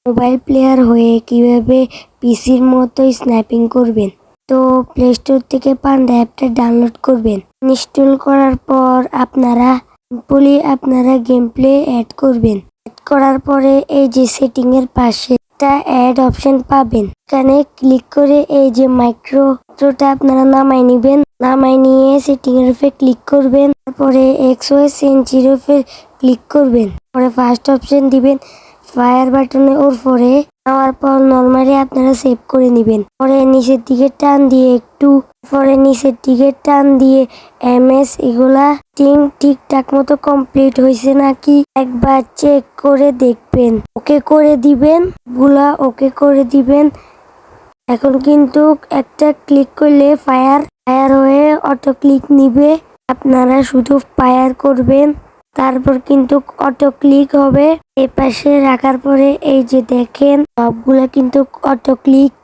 Mobile player হয়ে কিভাবে পিসির মতো স্ন্যাপিং করবেন। তো প্লে স্টোর থেকে পান্ডা অ্যাপটা ডাউনলোড করবেন। ইনস্টল করার পর আপনারা গেম প্লে অ্যাড করবেন। অ্যাড করার পরে এই যে সেটিং এর পাশে একটা অ্যাড অপশন পাবেন। এখানে ক্লিক করে এই যে মাইক্রোটা আপনারা নামাই নিবেন। নামাই নিয়ে সেটিং এর উপরে ক্লিক করবেন। তারপরে XOS চেঞ্জের উপরে ক্লিক করবেন। পরে ফার্স্ট অপশন দিবেন ফায়ার বাটনের উপরে। নেওয়ার পর নরমালি আপনারা সেভ করে নেবেন। পরে নিচের দিকে টান দিয়ে MS এগুলা ঠিকঠাক মতো কমপ্লিট হয়েছে নাকি একবার চেক করে দেখবেন। ওকে করে দিবেন। এখন কিন্তু একটা ক্লিক করলে ফায়ার হয়ে অটো ক্লিক নিবে। আপনারা শুধু ফায়ার করবেন, তারপর কিন্তু অটো ক্লিক হবে। এই পাশে রাখার পরে এই যে দেখেন সবগুলা কিন্তু অটো ক্লিক